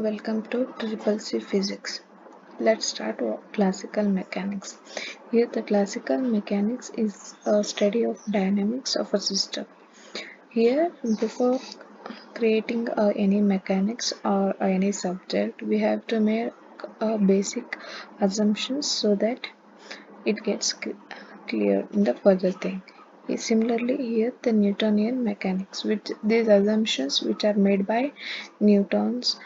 Welcome to CCC Physics. Let's start with classical mechanics. Here the classical mechanics is a study of dynamics of a system. Here before creating any mechanics or any subject, we have to make basic assumptions so that it gets clear in the further thing. Similarly, here the Newtonian mechanics, which these assumptions which are made by Newton's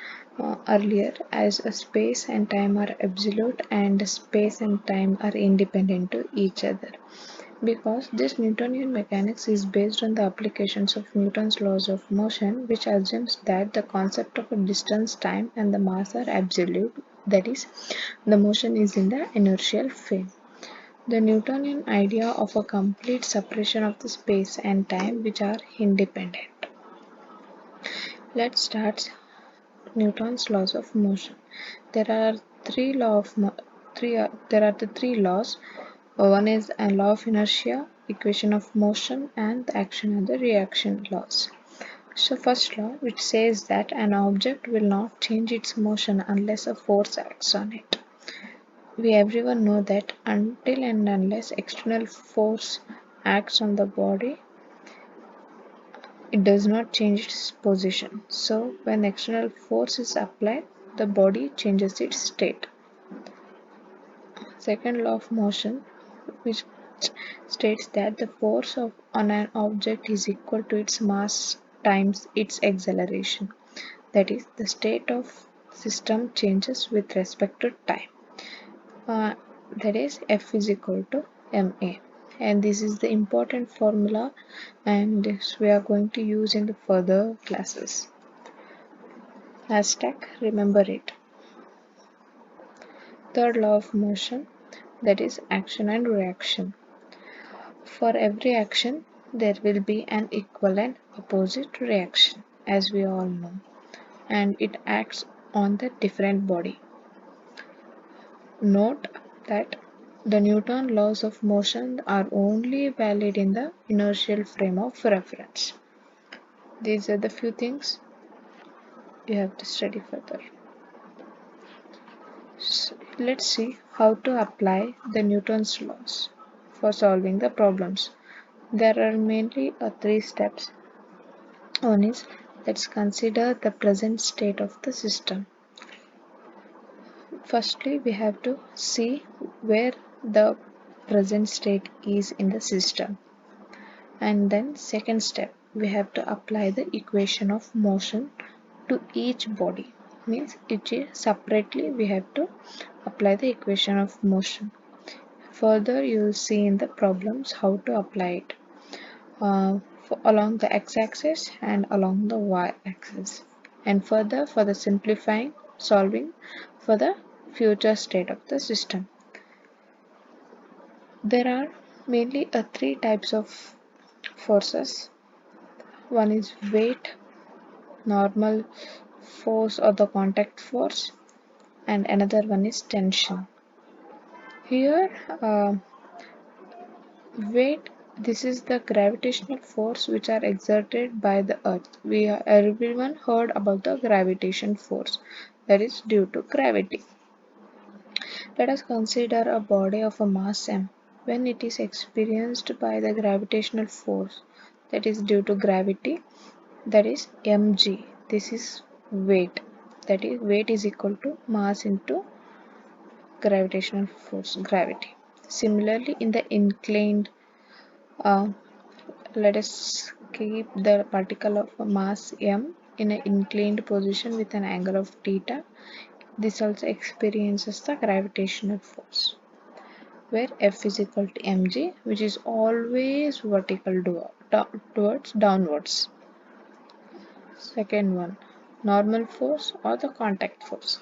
earlier, as space and time are absolute and space and time are independent to each other. Because this Newtonian mechanics is based on the applications of Newton's laws of motion, which assumes that the concept of a distance, time, and the mass are absolute, that is, the motion is in the inertial frame. The Newtonian idea of a complete separation of the space and time which are independent. Let's start Newton's laws of motion. There are the three laws. One is a law of inertia, equation of motion, and the action and the reaction laws. So first law, which says that an object will not change its motion unless a force acts on it. We everyone know that until and unless external force acts on the body, it does not change its position. So when external force is applied, the body changes its state. Second law of motion, which states that the force on an object is equal to its mass times its acceleration. That is, the state of system changes with respect to time. Uh, that is, F is equal to ma, and this is the important formula, and this we are going to use in the further classes. Hashtag remember it. Third law of motion, that is action and reaction. For every action there will be an equivalent opposite reaction, as we all know, and it acts on the different body. Note that the Newton laws of motion are only valid in the inertial frame of reference. These are the few things you have to study further. So let's see how to apply the Newton's laws for solving the problems. There are mainly three steps. One is, let's consider the present state of the system. Firstly, we have to see where the present state is in the system. And then second step, we have to apply the equation of motion to each body. Means each separately we have to apply the equation of motion. Further, you will see in the problems how to apply it along the x-axis and along the y-axis. And further, for the simplifying, solving for the future state of the system. There are mainly three types of forces. One is weight, normal force or the contact force, and another one is tension. Here, weight, this is the gravitational force which are exerted by the earth. Everyone heard about the gravitation force, that is due to gravity. Let us consider a body of a mass m. When it is experienced by the gravitational force, that is due to gravity, that is mg. This is weight. That is, weight is equal to mass into gravitational force, gravity. Similarly, in the inclined, uh, let us keep the particle of mass m in an inclined position with an angle of theta. This also experiences the gravitational force, where F is equal to mg, which is always vertical towards downwards. Second one, normal force or the contact force.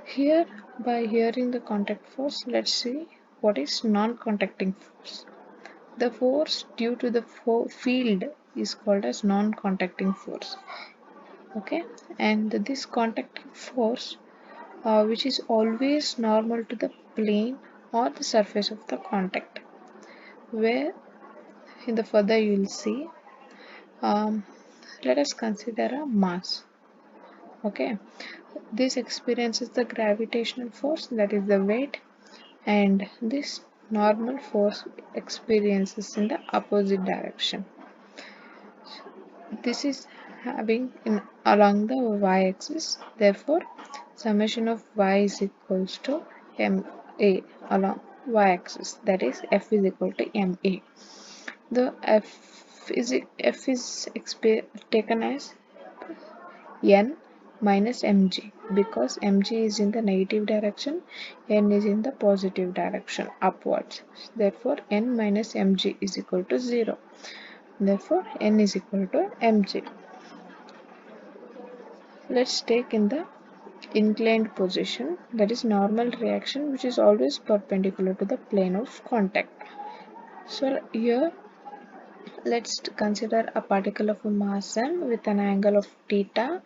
Here, by hearing the contact force, let's see what is non-contacting force. The force due to the field is called as non-contacting force. Okay, and this contacting force, which is always normal to the plane or the surface of the contact, where in the further you will see. Let us consider a mass. Okay, this experiences the gravitational force, that is the weight, and this normal force experiences in the opposite direction. This is having in along the y-axis. Therefore, summation of y is equals to ma along y-axis. That is F is equal to ma. The F is taken as n minus mg, because mg is in the negative direction, n is in the positive direction upwards. Therefore, n minus mg is equal to 0. Therefore, n is equal to mg. Let's take in the inclined position, that is normal reaction, which is always perpendicular to the plane of contact. So here let's consider a particle of a mass m with an angle of theta.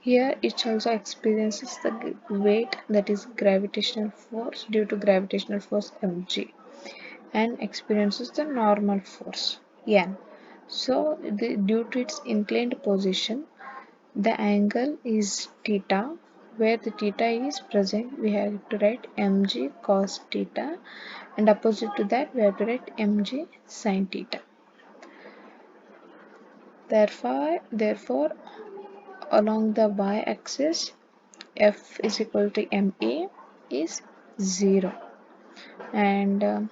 Here it also experiences the weight, that is gravitational force, due to gravitational force mg, and experiences the normal force n. So due to its inclined position, the angle is theta. Where the theta is present, we have to write mg cos theta, and opposite to that we have to write mg sin theta. Therefore, along the y-axis, F is equal to ma is 0, and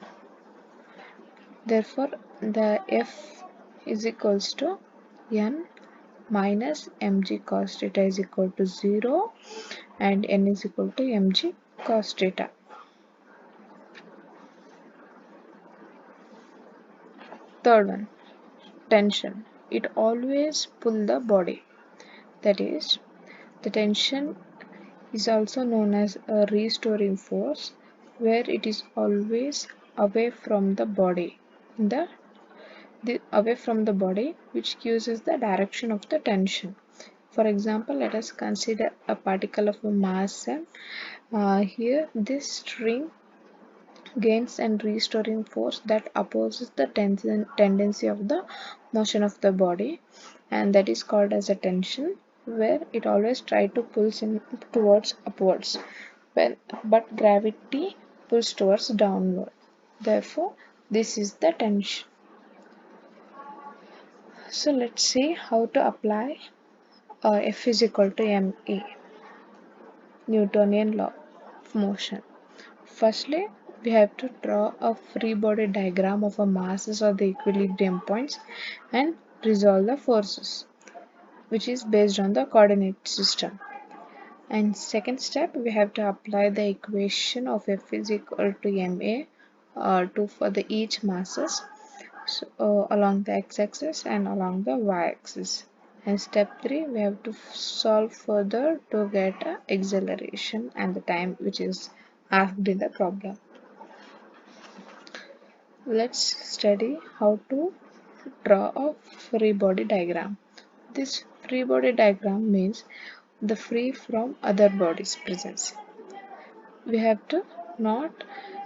therefore the F is equals to n minus mg cos theta is equal to 0, and n is equal to mg cos theta. Third one, tension. It always pull the body. That is, the tension is also known as a restoring force, where it is always away from the body, away from the body, which gives us the direction of the tension. For example, let us consider a particle of a mass m. Here this string gains and restoring force that opposes the tendency of the motion of the body, and that is called as a tension, where it always try to pulls in towards upwards, but gravity pulls towards downward. Therefore, this is the tension. So let's see how to apply F is equal to ma, Newtonian law of motion. Firstly, we have to draw a free body diagram of a masses or the equilibrium points and resolve the forces, which is based on the coordinate system. And second step, we have to apply the equation of F is equal to ma for the each masses, so, along the x-axis and along the y-axis. And step 3, we have to solve further to get acceleration and the time which is asked in the problem. Let's study how to draw a free body diagram. This free body diagram means the free from other bodies presence. We have to not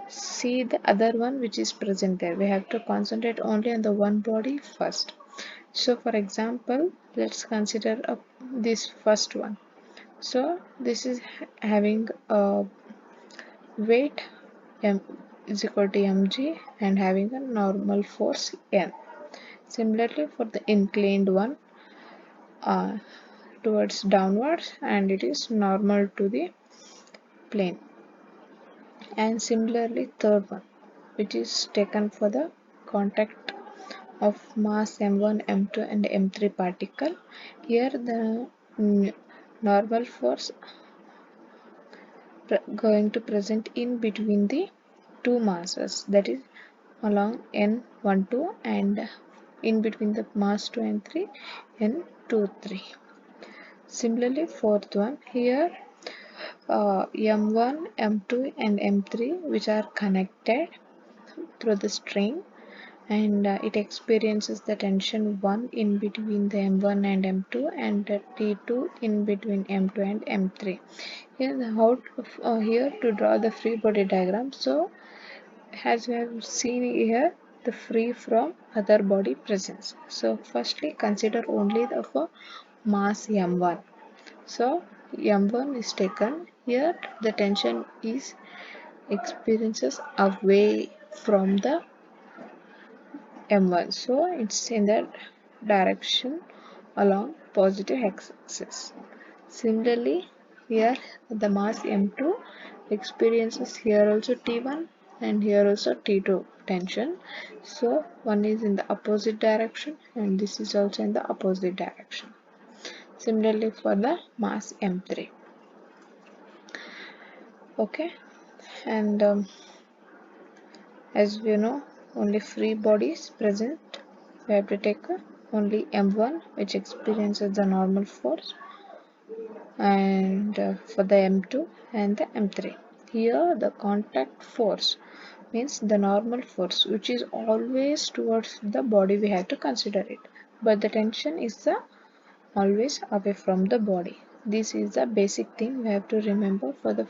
see the other one which is present there. We have to concentrate only on the one body first. So for example, let's consider this first one. So this is having a weight m is equal to mg and having a normal force n. Similarly, for the inclined one, uh, towards downwards, and it is normal to the plane. And similarly, third one, which is taken for the contact of mass m1, m2 and m3 particle. Here the normal force going to present in between the two masses, that is along n12, and in between the mass 2 and 3, n23. Similarly, fourth one, here m1, m2 and m3, which are connected through the string, and it experiences the tension 1 in between the m1 and m2, and t2 in between m2 and m3. Here to draw the free body diagram. So as we have seen here, the free from other body presence. So firstly consider only the for mass m1. So M1 is taken. Here the tension is experiences away from the M1, so it's in that direction along positive x-axis. Similarly, here the mass M2 experiences here also T1 and here also T2 tension. So one is in the opposite direction and this is also in the opposite direction. Similarly for the mass M3. Okay, and as we know, only free bodies present. We have to take only M1 which experiences the normal force, and for the M2 and the M3. Here the contact force means the normal force which is always towards the body, we have to consider it, but the tension is the always away from the body. This is the basic thing we have to remember for the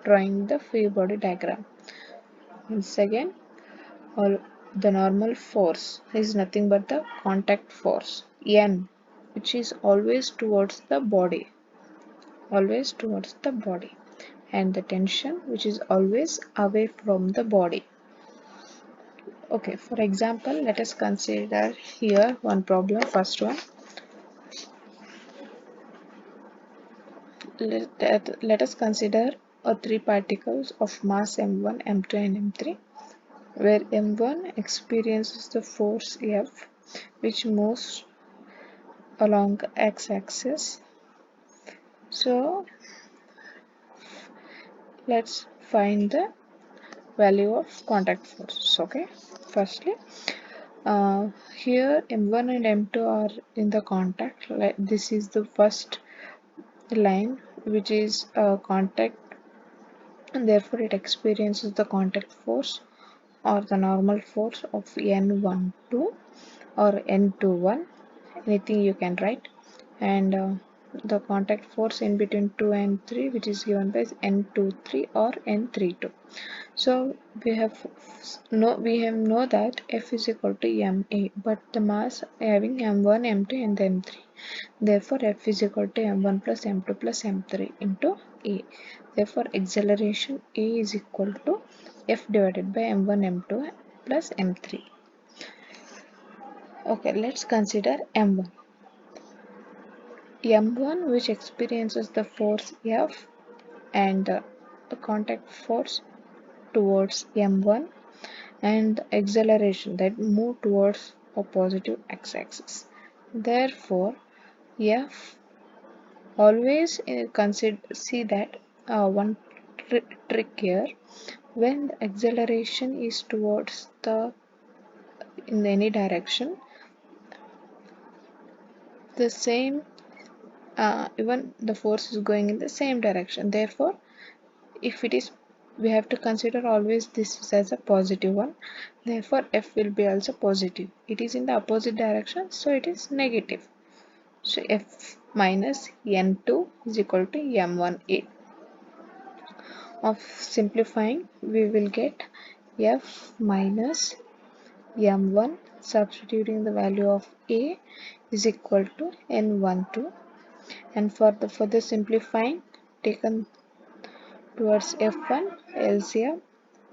drawing the free body diagram. Once again, all the normal force is nothing but the contact force N, which is always towards the body, and the tension which is always away from the body. Okay, for example, let us consider here one problem. First one, let us consider three particles of mass m1, m2 and m3, where m1 experiences the force F which moves along the x-axis. So let's find the value of contact forces. Okay, firstly, here m1 and m2 are in the contact. Like this is the first line which is contact, and therefore it experiences the contact force or the normal force of n12 or n21, anything you can write, and the contact force in between 2 and 3 which is given by n23 or n32. So we have know that F is equal to ma, but the mass having m1, m2 and m3. Therefore, F is equal to m1 plus m2 plus m3 into A. Therefore, acceleration A is equal to F divided by m1, m2 plus m3. Okay, let's consider m1. m1 which experiences the force F and the contact force towards m1 and the acceleration that move towards a positive x-axis. Therefore, F always see that one trick here, when the acceleration is towards the in any direction, the same even the force is going in the same direction. Therefore, if it is, we have to consider always this as a positive one. Therefore, F will be also positive. It is in the opposite direction, so it is negative. So F minus N2 is equal to M1A. Of simplifying, we will get F minus M1, substituting the value of A is equal to N12, and for the further simplifying, taken towards F1 LCM,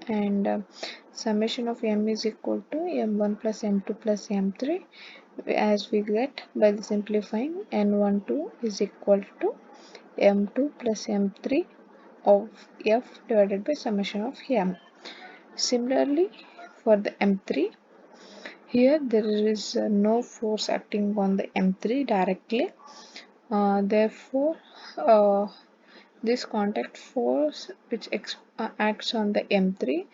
and summation of M is equal to M1 plus M2 plus M3, as we get by the simplifying N12 is equal to M2 plus M3 of F divided by summation of M. Similarly, for the M3, here there is no force acting on the M3 directly. Therefore, this contact force which acts on the M3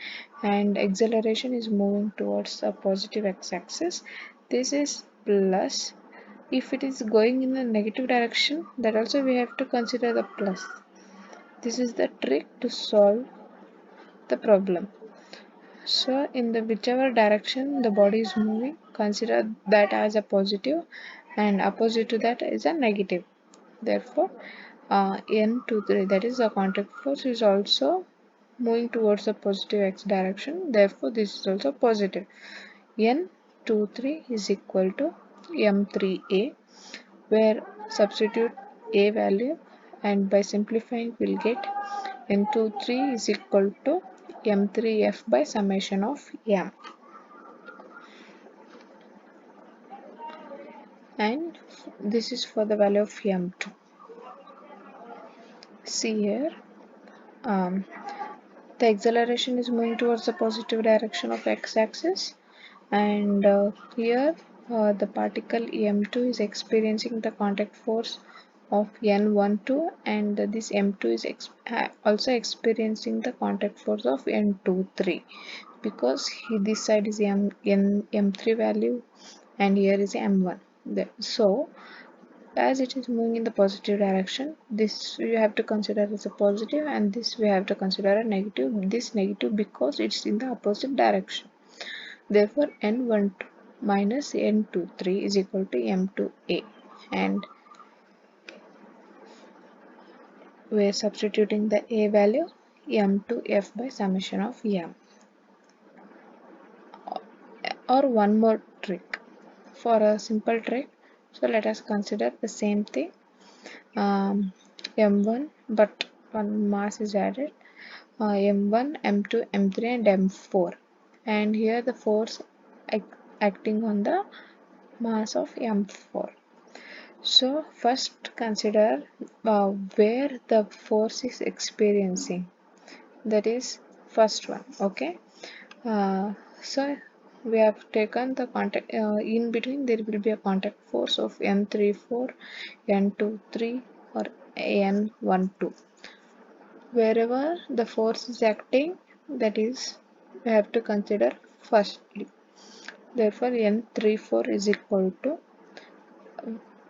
and acceleration is moving towards the positive x-axis. This is plus. If it is going in a negative direction, that also we have to consider the plus. This is the trick to solve the problem. So in the whichever direction the body is moving, consider that as a positive and opposite to that is a negative. Therefore, N23, that is the contact force, is also moving towards the positive x direction. Therefore, this is also positive. N23 is equal to M3A, where substitute A value and by simplifying we'll get M23 is equal to M3F by summation of M, and this is for the value of M2. See here, um, the acceleration is moving towards the positive direction of x-axis, and here the particle M2 is experiencing the contact force of N12, and this M2 is also experiencing the contact force of N23, because this side is M3 value and here is M1. So as it is moving in the positive direction, this we have to consider as a positive, and this we have to consider a negative. This negative because it's in the opposite direction. Therefore N12 minus N23 is equal to M2A, and we are substituting the A value M2F by summation of M. Or one more trick, for a simple trick, so let us consider the same thing, M1, but one mass is added, M1, M2, M3 and M4, and here the force acting on the mass of M4. So first consider where the force is experiencing, that is first one. Okay, so we have taken the contact, in between there will be a contact force of N34, N23 or N12. Wherever the force is acting, that is we have to consider firstly. Therefore N34 is equal to,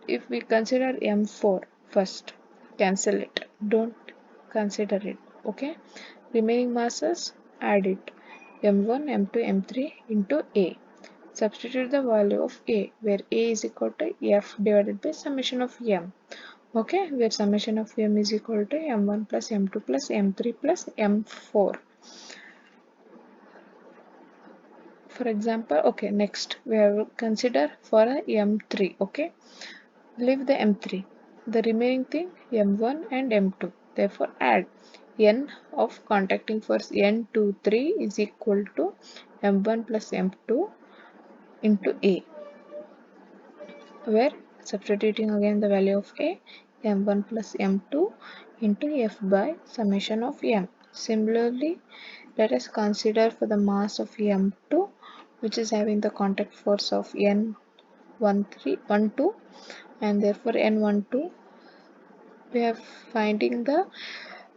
if we consider M4 first, cancel it, don't consider it. Okay, remaining masses, add it, M1, M2, M3 into A. Substitute the value of A, where A is equal to F divided by summation of M. Okay, where summation of M is equal to M1 plus M2 plus M3 plus M4. For example, okay, next we have consider for a M3. Okay, leave the M3, the remaining thing M1 and M2. Therefore add N of contacting force N23 is equal to M1 plus M2 into A, where substituting again the value of A, M1 plus M2 into F by summation of M. Similarly, let us consider for the mass of M2, which is having the contact force of N12, and therefore N12 we are finding the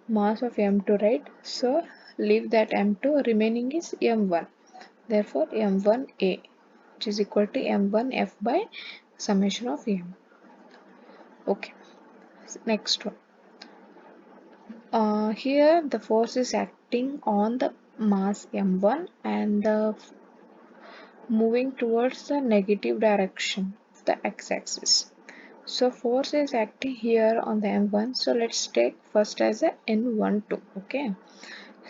mass of M2, right? So leave that M2, remaining is M1. Therefore M1A, which is equal to M1F by summation of M. Okay, next one. Here the force is acting on the mass M1 and moving towards the negative direction of the x-axis. So force is acting here on the M1. So let's take first as a N12. Okay.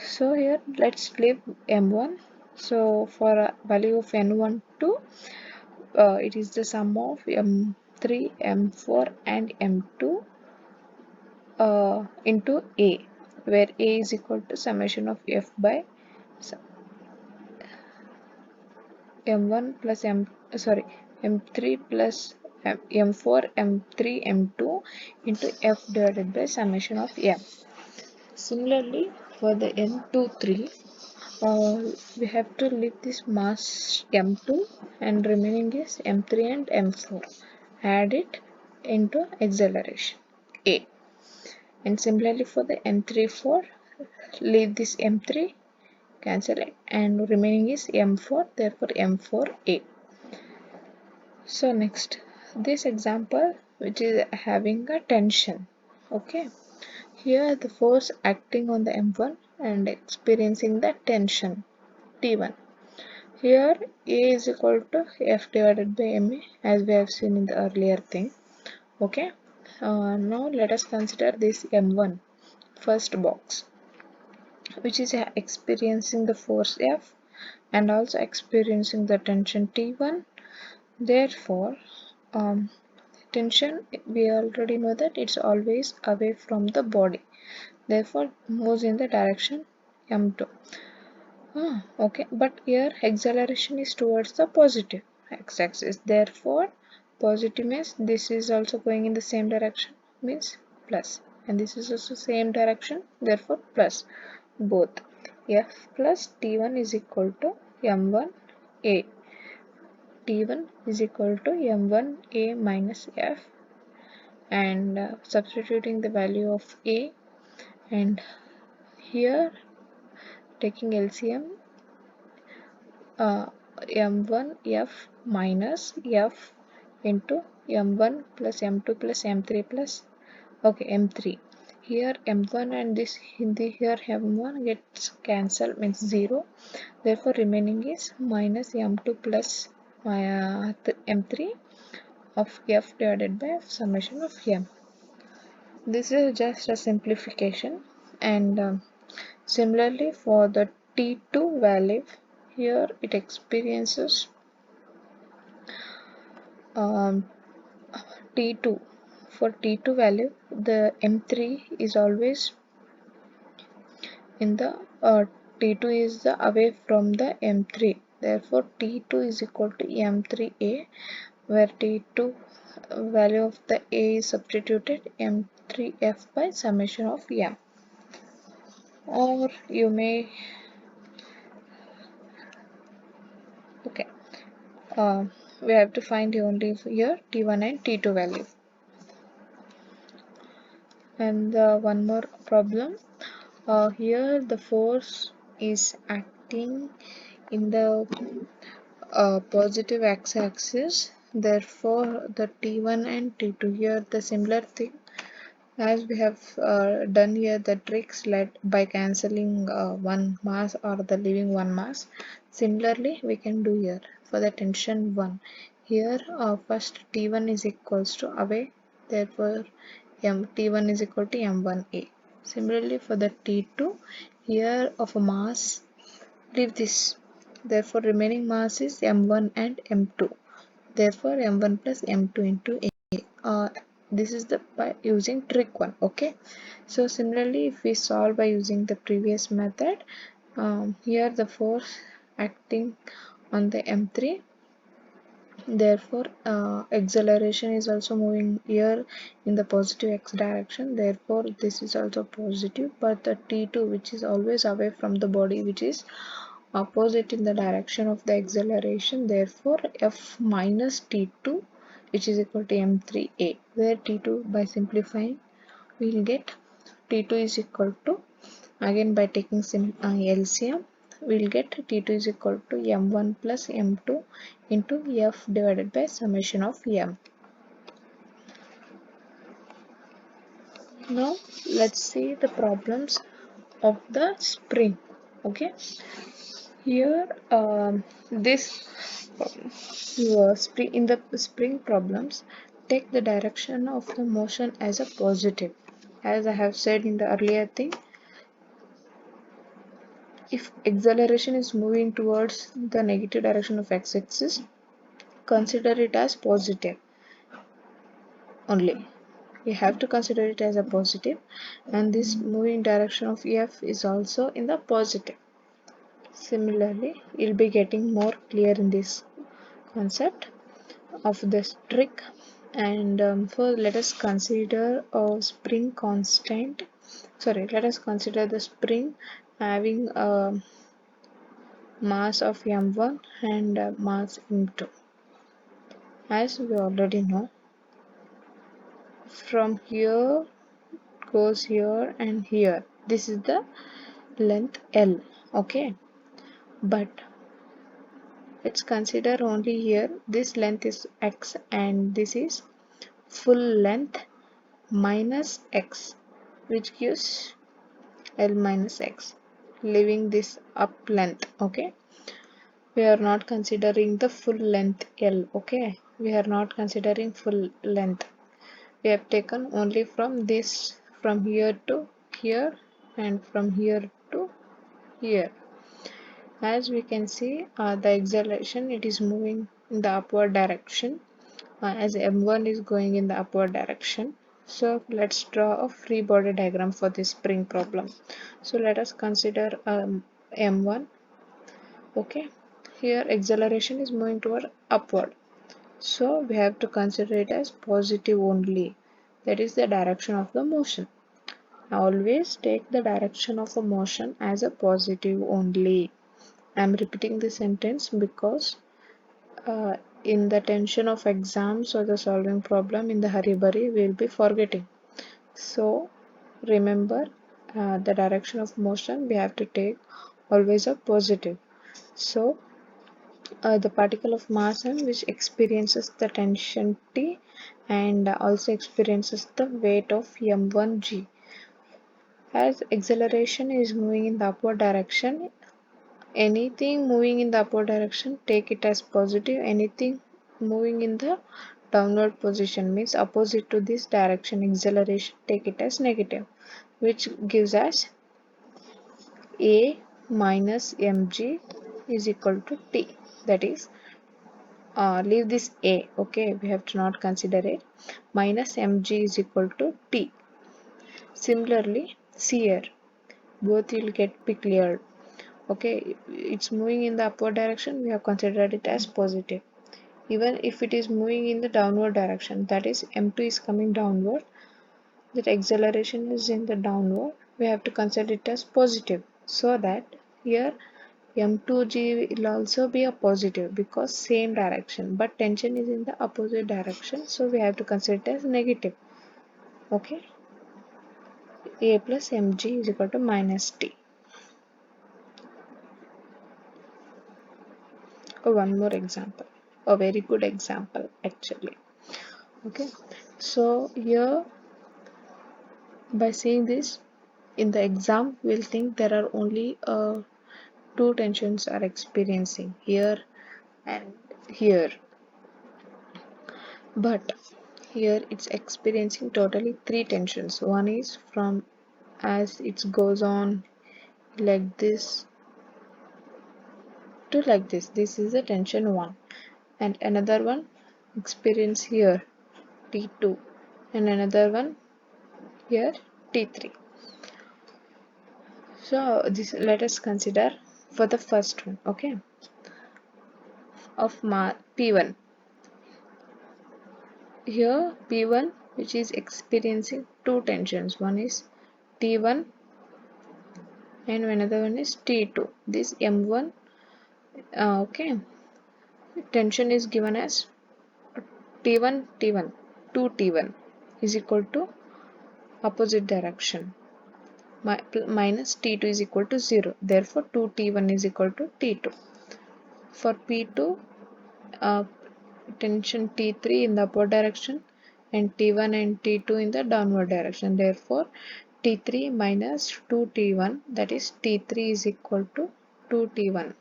So here let's leave M1. So for a value of N12, it is the sum of M3, M4 and M2 into A, where A is equal to summation of F by M1 plus M3 plus M4, M3, M2 into F divided by summation of M. Similarly, for the N23, we have to leave this mass M2 and remaining is M3 and M4. Add it into acceleration A. And similarly for the N34, leave this M3, cancel it, and remaining is M4, therefore M4A. So next, this example which is having a tension. Okay, here the force acting on the M1 and experiencing the tension T1. Here A is equal to F divided by MA, as we have seen in the earlier thing. Okay, now let us consider this M1 first box, which is experiencing the force F and also experiencing the tension T1. Therefore, tension, we already know that it's always away from the body, therefore moves in the direction m2. Okay, but here acceleration is towards the positive x-axis, therefore positive means this is also going in the same direction, means plus, and this is also same direction, therefore plus both. F plus T1 is equal to m1a. T1 is equal to m1a minus F, and substituting the value of a, and here taking LCM, m1 f minus f into m1 plus m2 plus m3 plus m3. Here m1 and this here m1 gets cancelled, means 0, therefore remaining is minus m2 plus m3 of f divided by summation of m. This is just a simplification, and similarly for the T2 value, here it experiences T2. For T2 value, the M3 is always in the T2 is the away from the M3. Therefore, T2 is equal to M3A, where T2 value of the A is substituted M3F by summation of M. Or you may we have to find only here T1 and T2 value. And one more problem, here the force is acting in the positive x-axis, therefore the T1 and T2, here the similar thing as we have done here, the tricks led by cancelling one mass or the leaving one mass. Similarly we can do here for the tension 1. Here first T1 is equals to away, therefore T1 is equal to m1a. Similarly for the T2, here of a mass, leave this, therefore remaining mass is m1 and m2, therefore m1 plus m2 into a. This is the by using trick 1. Okay, so similarly if we solve by using the previous method, here the force acting on the m3, therefore acceleration is also moving here in the positive x direction, therefore this is also positive, but the T2, which is always away from the body, which is opposite in the direction of the acceleration, therefore F minus T2, which is equal to m3a, where T2 by simplifying we will get T2 is equal to, again by taking LCM, we will get T2 is equal to m1 plus m2 into F divided by summation of m. Now let's see the problems of the spring. Okay, here this in the spring problems, take the direction of the motion as a positive. As I have said in the earlier thing, if acceleration is moving towards the negative direction of x-axis, consider it as positive only. We have to consider it as a positive, and this moving direction of F is also in the positive. Similarly, you'll be getting more clear in this concept of this trick. And let us consider a spring constant. Let us consider the spring having a mass of m1 and mass m2. As we already know, from here goes here and here, this is the length L. Okay, but let's consider only here this length is x and this is full length minus x, which gives L minus x, leaving this up length. Okay, we are not considering the full length L. Okay, we are not considering full length, we have taken only from this, from here to here and from here to here. As we can see, the acceleration, it is moving in the upward direction, as m1 is going in the upward direction. So let's draw a free body diagram for this spring problem. So let us consider m1. Okay, here acceleration is moving toward upward, so we have to consider it as positive only. That is the direction of the motion. Always take the direction of a motion as a positive only. I am repeating the sentence because uh, in the tension of exams or the solving problem in the hurry burry we will be forgetting. So remember, the direction of motion we have to take always a positive. So the particle of mass m which experiences the tension T and also experiences the weight of m1g. As acceleration is moving in the upward direction, anything moving in the upward direction take it as positive, anything moving in the downward position means opposite to this direction acceleration take it as negative, which gives us a minus mg is equal to t. That is, leave this a, okay, we have to not consider it, minus mg is equal to t. Similarly, see here, both will get be cleared. Okay, it's moving in the upward direction, we have considered it as positive. Even if it is moving in the downward direction, that is m2 is coming downward, that acceleration is in the downward, we have to consider it as positive, so that here m2g will also be a positive because same direction, but tension is in the opposite direction, so we have to consider it as negative. Okay, a plus mg is equal to minus t. One more example, a very good example actually. Okay, so here by seeing this in the exam we'll think there are only two tensions are experiencing here and here, but here it's experiencing totally three tensions. One is from as it goes on like this to like this is a tension 1, and another one experience here T2, and another one here T3. So this let us consider for the first one, okay, of P1. Here P1 which is experiencing two tensions, one is T1 and another one is T2. This M1, okay, tension is given as T1 T1, 2 T1 is equal to opposite direction, minus T2 is equal to 0. Therefore 2 T1 is equal to T2. For P2, uh, tension T3 in the upward direction and T1 and T2 in the downward direction. Therefore, T3 minus 2T1, that is T3 is equal to 2T1.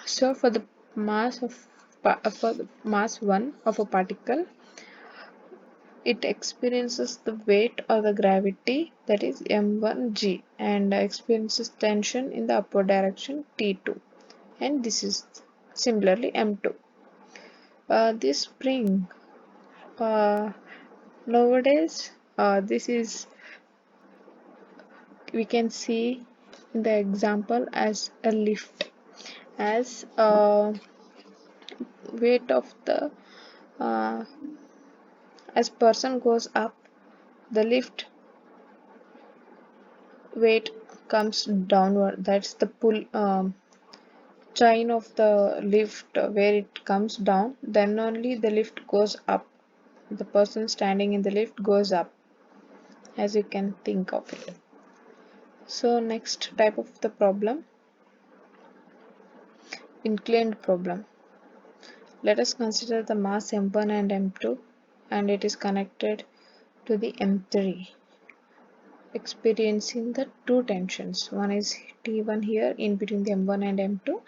So for the mass of for the mass 1 of a particle, it experiences the weight or the gravity, that is m1g, and experiences tension in the upward direction T2, and this is similarly m2. This spring, uh, nowadays, this is we can see in the example as a lift, as weight of the uh, as person goes up, the lift weight comes downward. That's the pull chain of the lift, where it comes down, then only the lift goes up. The person standing in the lift goes up, as you can think of it. So next type of the problem, inclined problem. Let us consider the mass m1 and m2, and it is connected to the m3, experiencing the two tensions. One is T1 here in between the m1 and m2,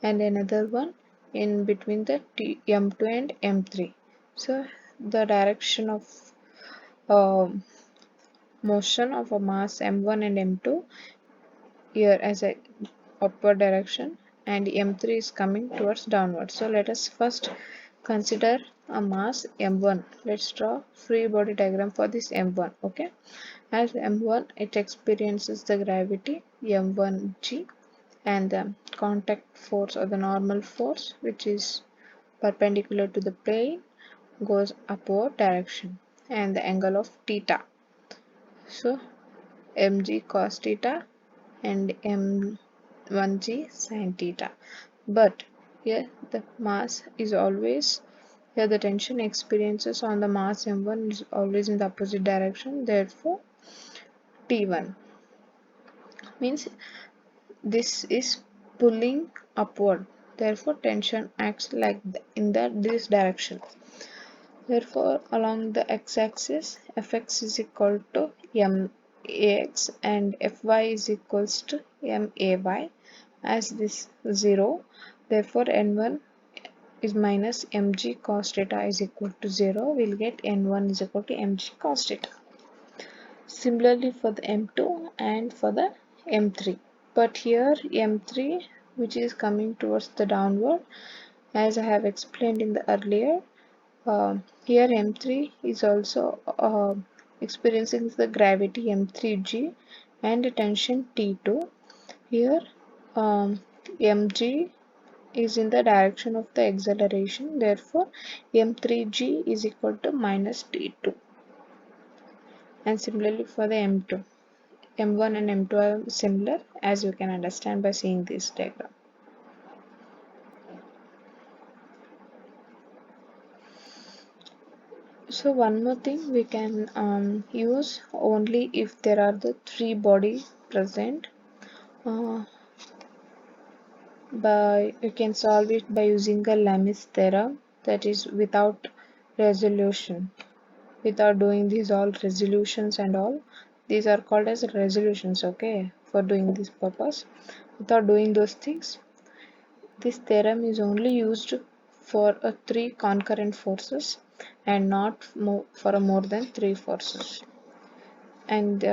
and another one in between the m2 and m3. So the direction of motion of a mass m1 and m2 here as a upward direction, and m3 is coming towards downward. So let us first consider a mass m1. Let's draw free body diagram for this m1. Okay, as m1 it experiences the gravity m1g, and the contact force or the normal force, which is perpendicular to the plane, goes upward direction, and the angle of theta. So mg cos theta and m1g sin theta. But here the mass is always, here the tension experiences on the mass m1 is always in the opposite direction. Therefore T1 means this is pulling upward. Therefore tension acts like in this direction. Therefore along the x-axis fx is equal to max and fy is equals to may, as this 0. Therefore n1 is minus mg cos theta is equal to 0. We'll get n1 is equal to mg cos theta. Similarly for the m2 and for the m3. But here m3, which is coming towards the downward, as I have explained in the earlier, here m3 is also experiencing the gravity m3g and tension T2. Here mg is in the direction of the acceleration. Therefore m3g is equal to minus T2. And similarly for the m2, m1 and m2 are similar, as you can understand by seeing this diagram. So one more thing we can use only if there are the three body present. By you can solve it by using the Lami's theorem, that is without resolution, without doing these all resolutions and all. These are called as resolutions, okay, for doing this purpose. Without doing those things, this theorem is only used for three concurrent forces and not for more than three forces. And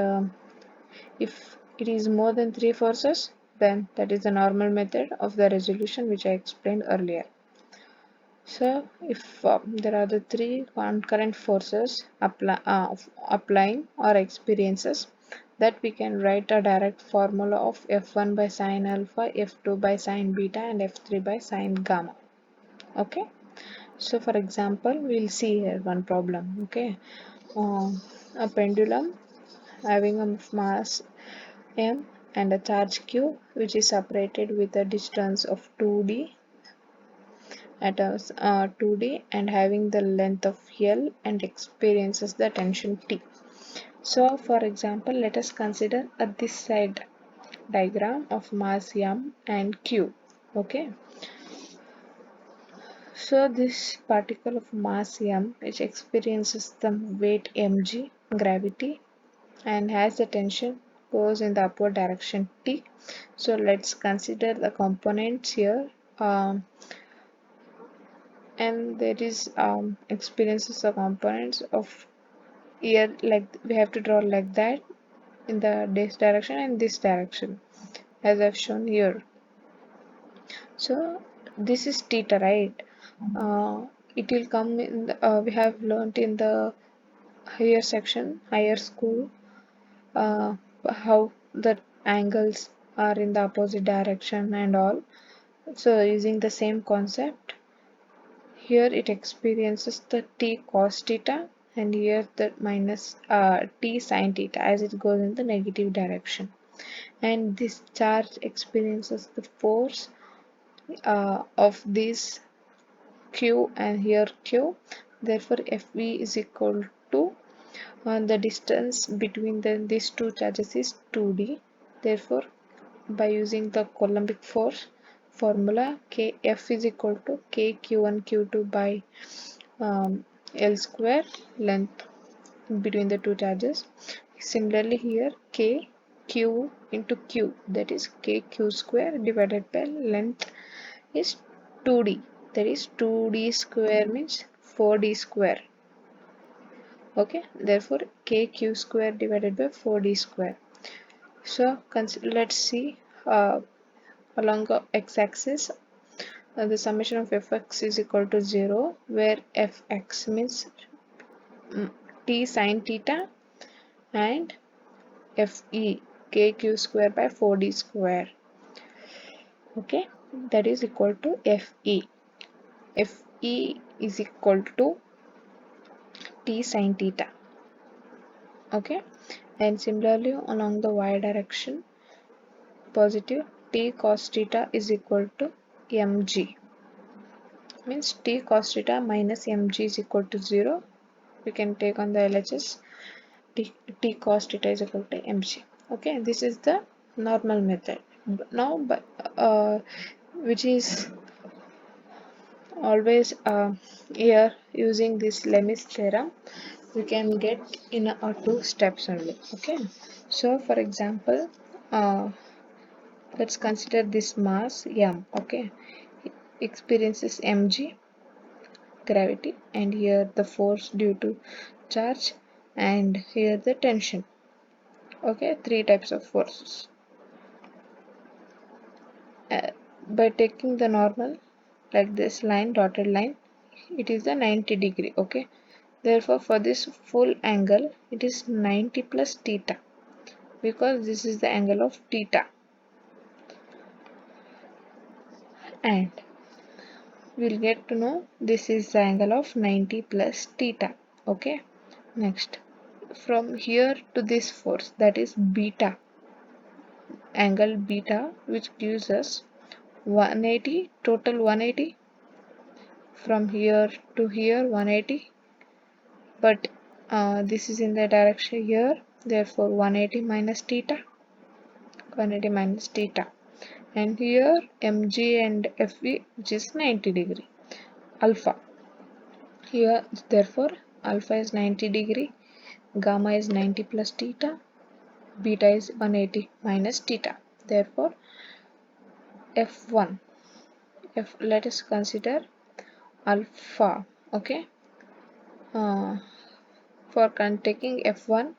if it is more than three forces, then that is the normal method of the resolution, which I explained earlier. So if there are the three concurrent forces applying or experiences, that we can write a direct formula of F1 by sine alpha, F2 by sine beta, and F3 by sine gamma. Okay, so for example, we'll see here one problem. Okay, a pendulum having a mass m and a charge q, which is separated with a distance of 2d at a 2d and having the length of L and experiences the tension T. So for example, let us consider this side diagram of mass m and q. Okay, so this particle of mass m, which experiences the weight mg, gravity, and has the tension goes in the upward direction T. So let's consider the components here. And there is experiences the components of here, like we have to draw like that in the this direction and this direction, as I've shown here. So this is theta, right? It will come in the, we have learnt in the higher school, uh, how the angles are in the opposite direction and all. So using the same concept, here it experiences the t cos theta, and here the minus t sin theta, as it goes in the negative direction. And this charge experiences the force of this q and here q. Therefore Fv is equal to the distance between these two charges is 2d. Therefore by using the Coulombic force formula, Kf is equal to kq1 q2 by L square, length between the two charges. Similarly here k q into q, that is kq square divided by length is 2d, that is 2d square means 4d square. Okay, therefore kq square divided by 4d square. So let's see along the x-axis the summation of fx is equal to 0, where fx means t sine theta and fe kq square by 4d square. Okay, that is equal to fe. Fe is equal to t sine theta. Okay, and similarly along the y direction positive t cos theta is equal to mg, means t cos theta minus mg is equal to 0. We can take on the LHS t cos theta is equal to mg. Okay, this is the normal method. Now which is always here using this Lemis theorem, we can get in 2 steps only. Okay, so for example let's consider this mass m. Okay, experiences mg gravity, and here the force due to charge, and here the tension. Okay, 3 types of forces. By taking the normal like this line, dotted line, it is the 90 degree. Okay, therefore for this full angle it is 90 plus theta, because this is the angle of theta, and we'll get to know this is the angle of 90 plus theta. Okay, next from here to this force, that is beta, angle beta, which gives us 180, total 180, from here to here 180, but this is in the direction here, therefore 180 minus theta, 180 minus theta, and here mg and fe, which is 90 degree, alpha here, therefore alpha is 90 degree, gamma is 90 plus theta, beta is 180 minus theta, therefore f1, let us consider alpha. Okay, for taking f1,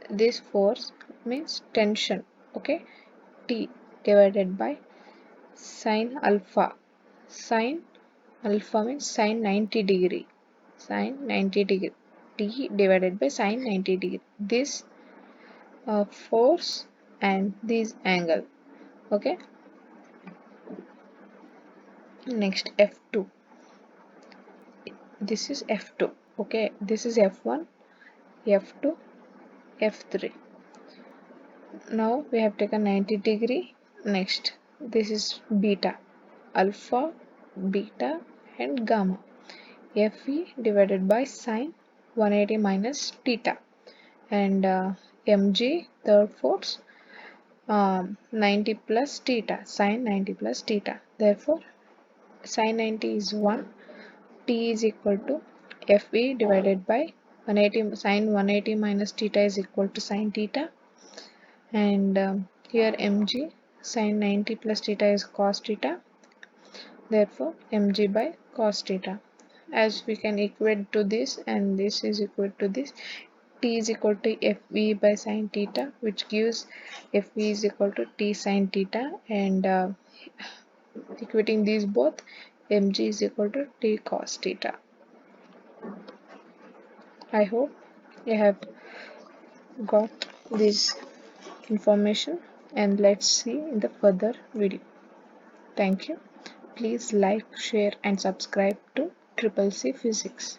this force means tension. Okay, T divided by sine alpha. Sine alpha means sine 90 degree. Sine 90 degree. T divided by sine 90 degree. This force and this angle. Okay. Next F2. This is F2. Okay. This is F1, F2, F3. Now we have taken 90 degree. Next, this is beta, alpha, beta and gamma. Fe divided by sine 180 minus theta, and mg, third force, 90 plus theta, sine 90 plus theta. Therefore sine 90 is 1, t is equal to Fe divided by 180, sine 180 minus theta is equal to sine theta, and here mg, sine 90 plus theta is cos theta, therefore mg by cos theta. As we can equate to this, and this is equal to this, t is equal to Fe by sine theta, which gives Fe is equal to t sine theta, and equating these both, mg is equal to t cos theta. I hope you have got this information, and let's see in the further video. Thank you. Please like, share and subscribe to CCC Physics.